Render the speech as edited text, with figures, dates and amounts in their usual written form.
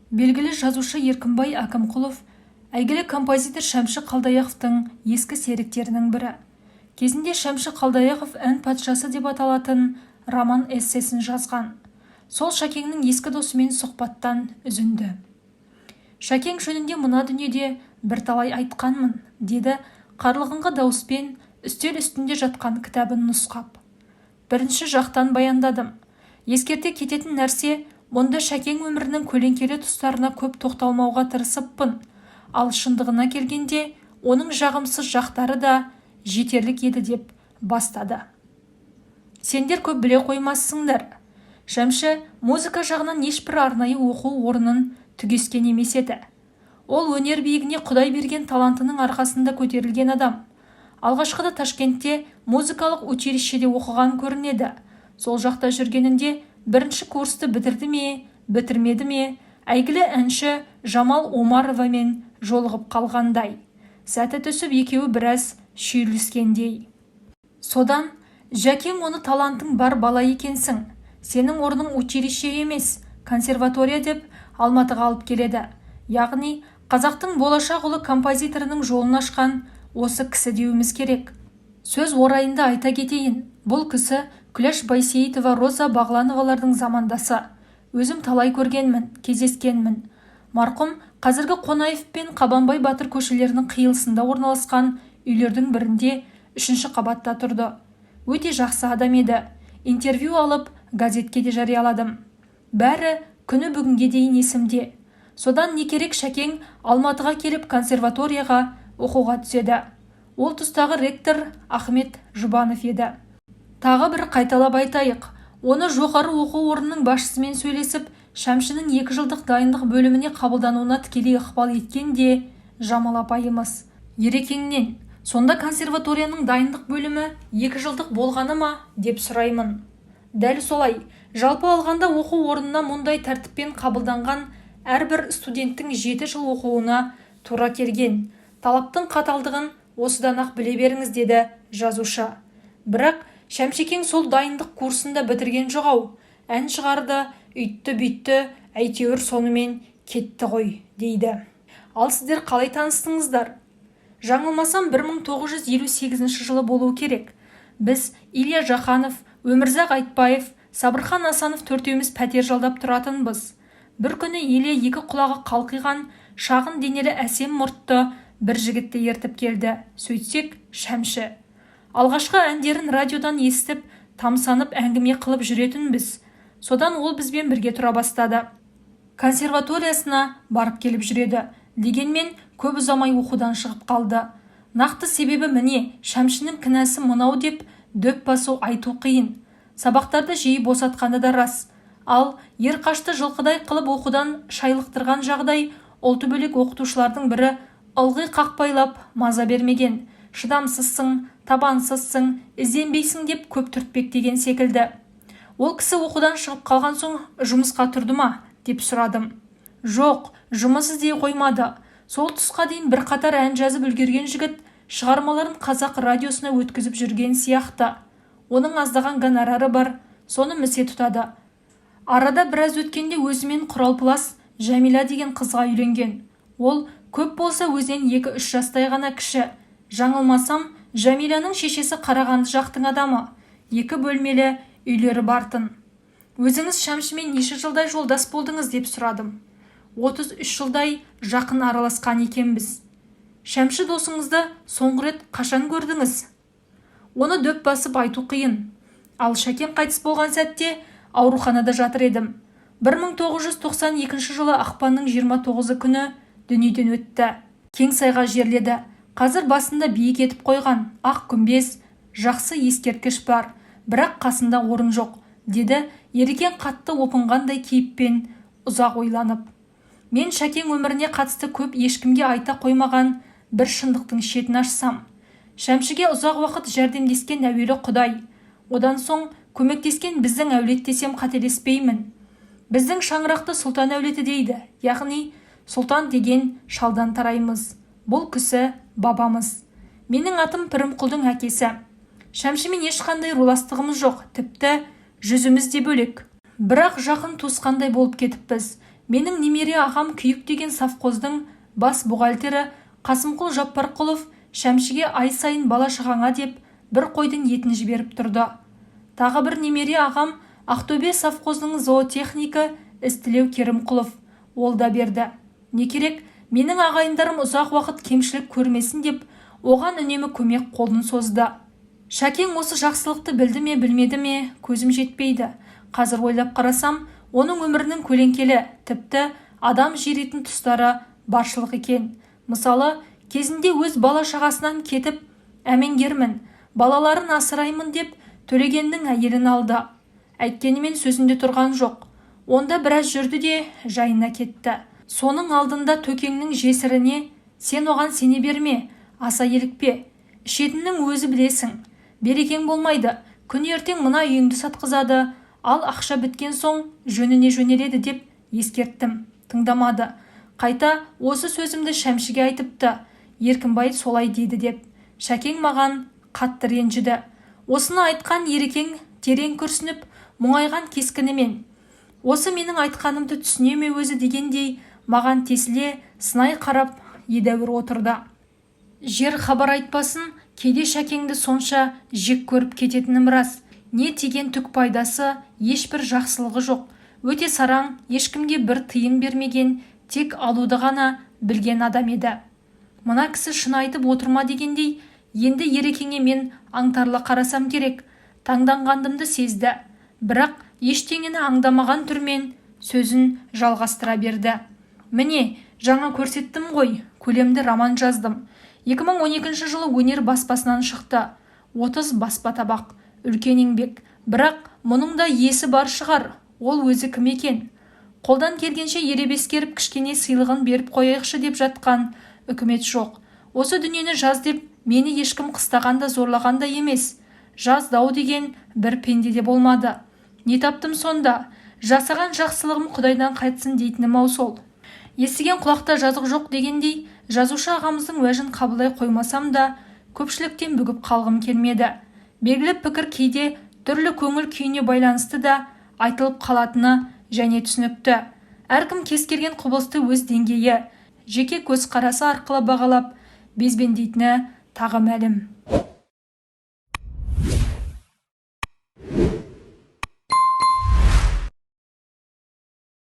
Белгілі жазушы Еркінбай Әкімқұлов әйгілі композитор Шәмші Қалдаяқовтың ескі серіктерінің бірі. Кезінде Шәмші Қалдаяқов ән патшасы деп аталатын роман-эссесін жазған. Сол Шәкеңнің ескі досымен сұхбаттан үзінді. Шәкең жөнінде мына дүниеде бірталай айтқанмын, деді қарлығыңғы дауыспен үстел үстінде жатқан кітабын нұсқап. Бірінші жақтан баяндадым. Ескерте кететін нәрсе, мұнда Шәкең өмірінің көлеңкелі тұстарына көп тоқталмауға тырысыппын. Ал шындығына келгенде, оның жағымсыз жақтары да жетерлік еді деп бастады. Сендер көп біле қоймассыңдар. Шәмші музыка жағынан ешбір арнайы оқу орнын түгескен емес еді. Ол өнер биігіне Құдай берген талантының арқасында көтерілген адам. Алғашқыда Ташкентте музыкалық училищеде оқыған көрінеді. Сол жақта жүргенінде бірінші курсты бітірді ме, бітірмеді ме, әйгілі әнші Жамал Омаровамен жолығып қалғандай. Сәті түсіп екеуі біраз шүйіріліскендей. Содан, Жәкең оны талантың бар бала екенсің. Сенің орның училище емес, консерватория деп Алматыға алып келеді. Яғни, қазақтың болашақ ұлы композиторының жолын ашқан осы кісі деуіміз керек. Сөз орайында айта кетейін. Бұл кісі Күләш Байсейітова, Роза Бағлановалардың замандасы. Өзім талай көргенмін, кездескенмін. Марқұм қазіргі Қонаев пен Қабанбай Батыр көшелерінің қиылысында орналасқан үйлердің бірінде 3-ші қабатта тұрды. Өте жақсы адам еді. Интервью алып, газетке де жарияладым. Бәрі күні бүгінге дейін есімде. Содан не керек, Шәкең Алматыға келіп консерваторияға оқуға түседі. Ол тұстағы ректор Ахмет Жұбанов еді. Тағы бір қайталап айтайық. Оны жоғары оқу орнының басшысымен сөйлесіп, Шәмшінің 2 жылдық дайындық бөліміне қабылдануына тікелей ықпал еткен де Жамал апайымыз. Ерекеңнен, сонда консерваторияның дайындық бөлімі 2 жылдық болғаны ма деп сұраймын. Дәл солай. Жалпы алғанда оқу орнына мұндай тәртіппен қабылданған әрбір студенттің 7 жыл оқуына тура келген. Талаптың қаталдығын осыдан ақ біле беріңіз, деді жазушы. Бірақ Шәмшекең сол дайындық курсында бітірген жоқ-ау. Ән шығарды, үйтті-бүйтті, әйтеуір сонымен кетті ғой, дейді. Ал сіздер қалай таныстыңыздар? Жаңылмасам 1958 жылы болуы керек. Біз Илья Жақанов, Өмірзақ Айтбаев, Сабырхан Асанов төртеуміз пәтер жалдап тұратынбыз. Бір күні Илья 2 құлағы қалқиған, шағын денелі әсем мұртты бір жігітті ертіп келді. Сөйтсек, Шәмші. Алғашқы әндерін радиодан естіп, тамсанып әңгіме қылып жүретінбіз. Содан ол бізбен бірге тұра бастады. Консерваториясына барып келіп жүреді. Дегенмен көп ұзамай оқудан шығып қалды. Нақты себебі міне, Шәмшінің кінәсі мынау деп дөп басу айту қиын. Сабақтарды жиі босатқаны да рас. Ал ерқашты жылқыдай қылып оқудан шайлықтырған жағдай ұлты бөлек оқытушылардың бірі ылғи қақпайлап маза бермеген. Шыдамсызсың, табансызсың, ізденбейсің деп көп түртпектеген секілді. Ол кісі оқудан шығып қалған соң жұмысқа тұрды ма деп сұрадым. Жоқ, жұмыс іздей қоймады. Сол тұсқа дейін бір қатар ән жазып үлгерген жігіт шығармаларын қазақ радиосына өткізіп жүрген сияқты. Оның аздаған гонорары бар, соны місе тұтады. Арада біраз өткенде өзімен құралпылас Жәмила деген қызға үйленген. Ол көп болса өзінен 2-3 жастай ғана кіші. Жаңылмасам, Жәмиланың шешесі Қарағанды жақтың адамы. 2 бөлмелі үйлері бартын. Өзіңіз Шәмшімен неше жылдай жолдас болдыңыз деп сұрадым. 33 жылдай жақын араласқан екенбіз. Шәмші досыңызды соңғы рет қашан көрдіңіз? Оны дөп басып айту қиын. Ал Шәкең қайтыс болған сәтте ауруханада жатыр едім. 1992 жылы ақпанның 29 күні дүниеден өтті. Кеңсайға жерледі. Қазір басында биік етіп қойған ақ күмбез, жақсы ескерткіш бар, бірақ қасында орын жоқ, деді Ерекең қатты опынғандай кейіппен ұзақ ойланып. Мен Шәкең өміріне қатысты көп ешкімге айта қоймаған бір шындықтың шетін ашсам. Шәмшіге ұзақ уақыт жәрдемдескен әуелі Құдай. Одан соң көмектескен біздің әулет десем қателеспеймін. Біздің шаңырақты сұлтан әулеті дейді, яғни сұлтан деген шалдан тараймыз. Бұл кісі бабамыз. Менің атым Пірімқұлдың әкесі. Шәмшімен ешқандай руластығымыз жоқ, тіпті жүзіміз де бөлек. Бірақ жақын туысқандай болып кетіппіз. Менің немере ағам Күйік деген совхоздың бас бухгалтері Қасымқұл Жаппарқұлов Шәмшіге ай сайын бала-шағаңа деп бір қойдың етін жіберіп тұрды. Тағы бір немере ағам Ақтөбе совхозының зоотехникі Істілеу Керімқұлов, ол да берді. Не керек, менің ағайындарым ұзақ уақыт кемшілік көрмесін деп оған үнемі көмек қолын созды. Шәкең осы жақсылықты білді ме білмеді ме, көзім жетпейді. Қазір ойлап қарасам, оның өмірінің көлеңкелі, тіпті адам жиретін тұстары баршылық екен. Мысалы, кезінде өз бала-шағасынан кетіп, әмеңгермін, балаларын асыраймын деп Төлегеннің әйелін алды. Әйткенімен сөзінде тұрған жоқ. Онда біраз жүрді де жайына кетті. Соның алдында Төкеңнің жесіріне сен оған сене берме, аса елікпе. Ішетіннің өзі білесің. Берекең болмайды, күн ертең мына үйіңді сатқызады, ал ақша біткен соң жөніне жөнеледі деп ескерттім. Тыңдамады. Қайта осы сөзімді Шәмшіге айтыпты. Еркінбай солай дейді деп. Шәкең маған қатты ренжіді. Осыны айтқан ерекең терең күрсініп, мұңайған кескінімен, осы менің айтқанымды түсіне ме өзі дегендей, маған тесіле сынай қарап едәуір отырды. Жер хабар айтпасын, кейде Шәкеңді сонша жек көріп кететінім рас. Не тиген түк пайдасы, ешбір жақсылығы жоқ. Өте сараң, ешкімге бір тыйым бермеген, тек алуды ғана білген адам еді. Мына кісі шын айтып отырма дегендей, енді ерекеңе мен аңтарлы қарасам керек. Таңданғандымды сезді. Бірақ ештеңені аңдамаған түрмен сөзін жалғастыра берді. Міне, жаңа көрсеттім ғой, көлемді роман жаздым. 2012 жылы өнер баспасынан шықты. 30 баспа табақ, үлкен еңбек. Бірақ мұның да есі бар шығар. Ол өзі кім екен? Қолдан келгенше еребескеріп кішкене сыйлығын беріп қояйықшы деп жатқан үкімет жоқ. Осы дүниені жаз деп мені ешкім қыстаған да зорлаған да емес. Жаз дау деген бір пенде болмады. Не таптым сонда? Жасаған жақсылығым Құдайдан қайтсын дейтінім ау сол. Естіген құлақта жазық жоқ дегендей, жазушы ағамыздың уәжін қабылдай қоймасам да, көпшіліктен бүгіп қалғым келмеді. Белгілі пікір кейде түрлі көңіл күйіне байланысты да айтылып қалатыны және түсінікті. Әркім кез келген құбылысты өз деңгейі, жеке көз қарасы арқылы бағалап, безбендейтіні тағы мәлім.